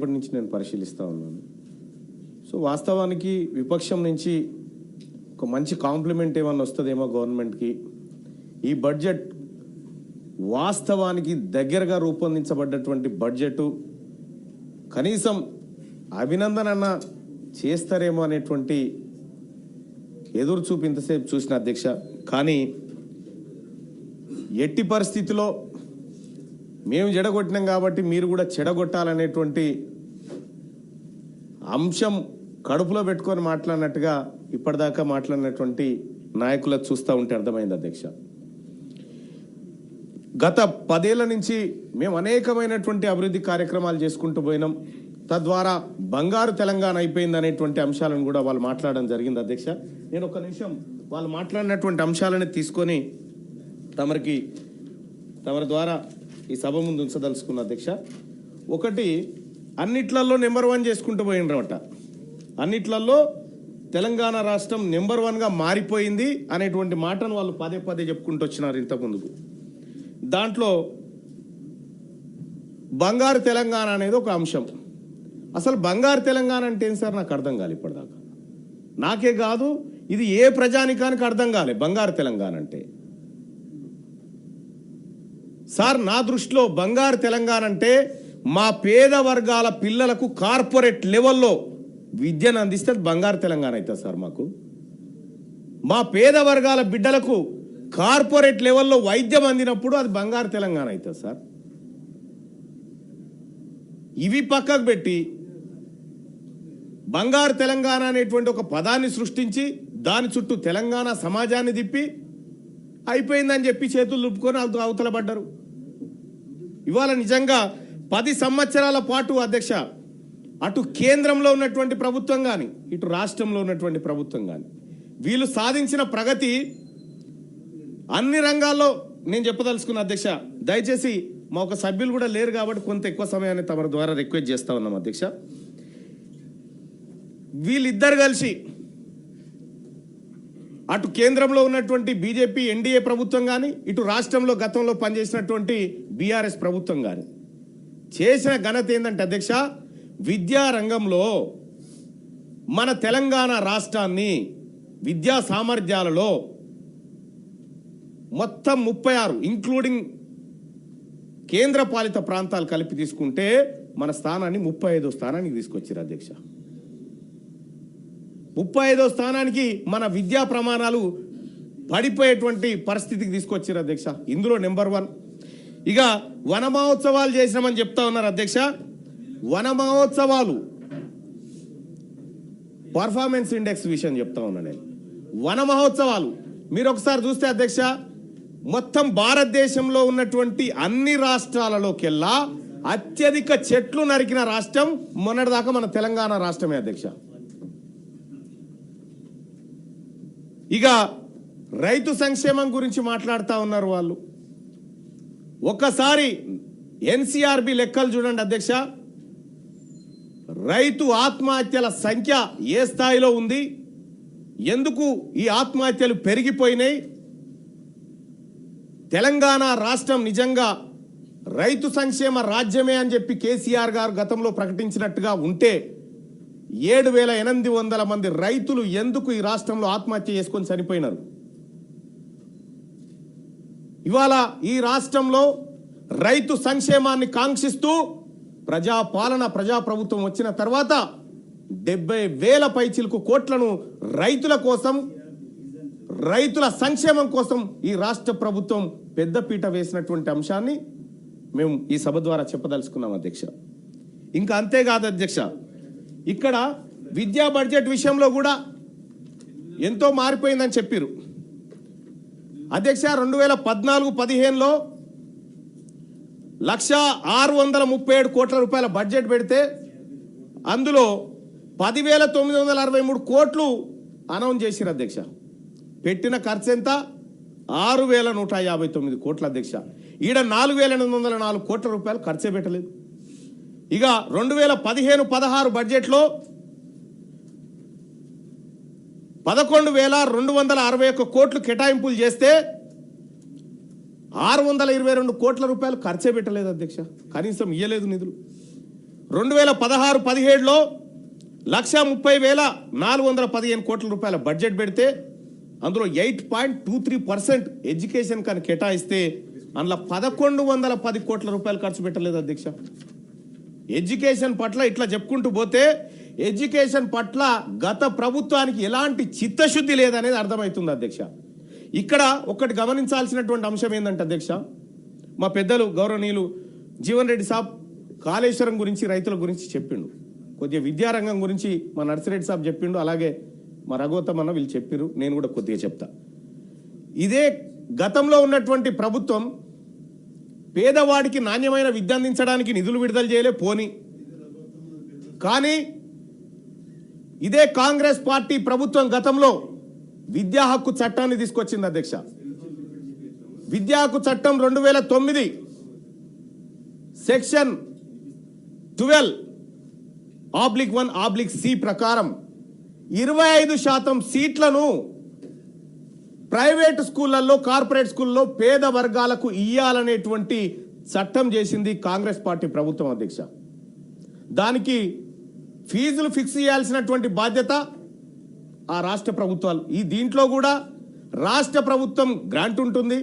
ఇప్పటి నుంచి నేను పరిశీలిస్తూ ఉన్నాను. సో వాస్తవానికి విపక్షం నుంచి ఒక మంచి కాంప్లిమెంట్ ఏమన్నా వస్తుందేమో గవర్నమెంట్కి. ఈ బడ్జెట్ వాస్తవానికి దగ్గరగా రూపొందించబడ్డటువంటి బడ్జెట్, కనీసం అభినందన చేస్తారేమో అనేటువంటి ఎదురు చూపు ఇంతసేపు చూసిన అధ్యక్ష. కానీ ఎట్టి పరిస్థితిలో మేము చెడగొట్టినాం కాబట్టి మీరు కూడా చెడగొట్టాలనేటువంటి అంశం కడుపులో పెట్టుకొని మాట్లాడినట్టుగా ఇప్పటిదాకా మాట్లాడినటువంటి నాయకులకు చూస్తూ ఉంటే అర్థమైంది అధ్యక్ష. గత 10 ఏళ్ల నుంచి మేము అనేకమైనటువంటి అభివృద్ధి కార్యక్రమాలు చేసుకుంటూ పోయినాం. తద్వారా బంగారు తెలంగాణ అయిపోయింది అనేటువంటి అంశాలను కూడా వాళ్ళు మాట్లాడడం జరిగింది అధ్యక్ష. నేను ఒక నిమిషం వాళ్ళు మాట్లాడినటువంటి అంశాలను తీసుకొని తమరి ద్వారా ఈ సభ ముందు ఉంచదలుచుకున్న అధ్యక్ష. ఒకటి, అన్నిట్లలో నెంబర్ 1 చేసుకుంటూ పోయినరట. అన్నిట్లలో తెలంగాణ రాష్ట్రం నెంబర్ 1గా మారిపోయింది అనేటువంటి మాటను వాళ్ళు పదే చెప్పుకుంటూ వచ్చినారు ఇంతకుముందుకు. దాంట్లో బంగారు తెలంగాణ అనేది ఒక అంశం. అసలు బంగారు తెలంగాణ అంటే ఏం సార్ నాకు అర్థం కాలే ఇప్పటిదాకా. నాకే కాదు, ఇది ఏ ప్రజానికానికి అర్థం కాలే బంగారు తెలంగాణ అంటే. సార్ నా దృష్టిలో బంగారు తెలంగాణ అంటే మా పేద వర్గాల పిల్లలకు కార్పొరేట్ లెవెల్లో విద్యను అందిస్తే బంగారు తెలంగాణ అవుతుంది సార్. మాకు మా పేద వర్గాల బిడ్డలకు కార్పొరేట్ లెవెల్లో వైద్యం అందినప్పుడు అది బంగారు తెలంగాణ అవుతుంది సార్. ఇవి పక్కకు పెట్టి బంగారు తెలంగాణ అనేటువంటి ఒక పదాన్ని సృష్టించి దాని చుట్టూ తెలంగాణ సమాజాన్ని తిప్పి అయిపోయిందని చెప్పి చేతులు లుప్పుకొని అవతల పడ్డారు. ఇవాళ నిజంగా 10 సంవత్సరాల పాటు అధ్యక్ష, అటు కేంద్రంలో ఉన్నటువంటి ప్రభుత్వం కానీ ఇటు రాష్ట్రంలో ఉన్నటువంటి ప్రభుత్వం కానీ వీళ్ళు సాధించిన ప్రగతి అన్ని రంగాల్లో నేను చెప్పదలుచుకున్న అధ్యక్ష. దయచేసి మా ఒక సభ్యులు కూడా లేరు కాబట్టి కొంత ఎక్కువ సమయాన్ని తమ ద్వారా రిక్వెస్ట్ చేస్తా ఉన్నాం అధ్యక్ష. వీళ్ళిద్దరు కలిసి అటు కేంద్రంలో ఉన్నటువంటి బీజేపీ ఎన్డీఏ ప్రభుత్వం కానీ ఇటు రాష్ట్రంలో గతంలో పనిచేసినటువంటి బీఆర్ఎస్ ప్రభుత్వం కానీ చేసిన ఘనత ఏంటంటే అధ్యక్ష, విద్యా రంగంలో మన తెలంగాణ రాష్ట్రాన్ని విద్యా సామర్థ్యాలలో మొత్తం 36 ఇంక్లూడింగ్ కేంద్ర పాలిత ప్రాంతాలు కలిపి తీసుకుంటే మన స్థానాన్ని 35వ స్థానానికి తీసుకొచ్చారు అధ్యక్ష. 35వ స్థానానికి మన విద్యా ప్రమాణాలు పడిపోయేటువంటి పరిస్థితికి తీసుకొచ్చారు అధ్యక్ష. ఇందులో నెంబర్ 1. ఇక వన మహోత్సవాలు చేసినామని చెప్తా ఉన్నారు అధ్యక్ష. వన మహోత్సవాలు పర్ఫార్మెన్స్ ఇండెక్స్ విషయం చెప్తా ఉన్నా నేను. వన మహోత్సవాలు మీరు ఒకసారి చూస్తే అధ్యక్ష, మొత్తం భారతదేశంలో ఉన్నటువంటి అన్ని రాష్ట్రాలలోకెల్లా అత్యధిక చెట్లు నరికిన రాష్ట్రం మొన్నటిదాకా మన తెలంగాణ రాష్ట్రమే అధ్యక్ష. ఇక రైతు సంక్షేమం గురించి మాట్లాడుతూ ఉన్నారు వాళ్ళు. ఒక్కసారి ఎన్సీఆర్బి లెక్కలు చూడండి అధ్యక్ష. రైతు ఆత్మహత్యల సంఖ్య ఏ స్థాయిలో ఉంది, ఎందుకు ఈ ఆత్మహత్యలు పెరిగిపోయినాయి, తెలంగాణ రాష్ట్రం నిజంగా రైతు సంక్షేమ రాజ్యమే అని చెప్పి కేసీఆర్ గారు గతంలో ప్రకటించినట్టుగా ఉంటే 7,800 మంది రైతులు ఎందుకు ఈ రాష్ట్రంలో ఆత్మహత్య చేసుకొని చనిపోయినారు. ఇవాళ ఈ రాష్ట్రంలో రైతు సంక్షేమాన్ని కాంక్షిస్తూ ప్రజాపాలన ప్రజాప్రభుత్వం వచ్చిన తర్వాత 70,000 పైచిలకు కోట్లను రైతుల కోసం, రైతుల సంక్షేమం కోసం ఈ రాష్ట్ర ప్రభుత్వం పెద్దపీట వేసినటువంటి అంశాన్ని మేము ఈ సభ ద్వారా చెప్పదలుచుకున్నాం అధ్యక్ష. ఇంకా అంతేకాదు అధ్యక్ష, ఇక్కడ విద్యా బడ్జెట్ విషయంలో కూడా ఎంతో మారిపోయిందని చెప్పారు అధ్యక్ష. 2014-15లో 1,637 కోట్ల రూపాయల బడ్జెట్ పెడితే అందులో 10,963 కోట్లు అనౌన్స్ చేశారు అధ్యక్ష. పెట్టిన ఖర్చు ఎంత? 6,159 కోట్ల అధ్యక్ష. ఈడ 4,804 కోట్ల రూపాయలు ఖర్చే పెట్టలేదు. ఇక 2015-16 బడ్జెట్లో 11,261 కోట్లు కేటాయింపులు చేస్తే 622 కోట్ల రూపాయలు ఖర్చే పెట్టలేదు అధ్యక్ష, కనీసం ఇయ్యలేదు నిధులు. 2016-17లో 1,30,415 కోట్ల రూపాయల బడ్జెట్ పెడితే అందులో 8.23% ఎడ్యుకేషన్ కానీ కేటాయిస్తే అందులో 1,110 కోట్ల రూపాయలు ఖర్చు పెట్టలేదు అధ్యక్ష. ఎడ్యుకేషన్ పట్ల ఇట్లా చెప్పుకుంటూ పోతే ఎడ్యుకేషన్ పట్ల గత ప్రభుత్వానికి ఎలాంటి చిత్తశుద్ధి లేదనేది అర్థమవుతుంది అధ్యక్ష. ఇక్కడ ఒకటి గమనించాల్సినటువంటి అంశం ఏంటంటే అధ్యక్ష, మా పెద్దలు గౌరవనీయులు జీవన్ రెడ్డి సాబ్ కాళేశ్వరం గురించి రైతుల గురించి చెప్పిండు, కొద్దిగా విద్యారంగం గురించి మా నర్సిరెడ్డి సాబ్ చెప్పిండు, అలాగే మా రఘువతమన్న వీళ్ళు చెప్పారు, నేను కూడా కొద్దిగా చెప్తా. ఇదే గతంలో ఉన్నటువంటి ప్రభుత్వం పేదవాడికి నాణ్యమైన విద్య అందించడానికి నిధులు విడుదల చేయలే పోని, కానీ ఇదే కాంగ్రెస్ పార్టీ ప్రభుత్వం గతంలో విద్యా హక్కు చట్టాన్ని తీసుకొచ్చింది అధ్యక్ష. విద్యా హక్కు చట్టం 2009 సెక్షన్ 12(1)(c) ప్రకారం 25% సీట్లను ప్రైవేట్ స్కూళ్లలో కార్పొరేట్ స్కూల్లో పేద వర్గాలకు ఇయ్యాలనేటువంటి చట్టం చేసింది కాంగ్రెస్ పార్టీ ప్రభుత్వం అధ్యక్ష. దానికి ఫీజులు ఫిక్స్ చేయాల్సినటువంటి బాధ్యత ఆ రాష్ట్ర ప్రభుత్వాలు. దీంట్లో కూడా రాష్ట్ర ప్రభుత్వం గ్రాంట్ ఉంటుంది.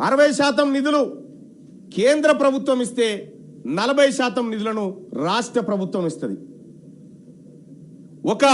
60% నిధులు కేంద్ర ప్రభుత్వం ఇస్తే 40% నిధులను రాష్ట్ర ప్రభుత్వం ఇస్తుంది. ఒక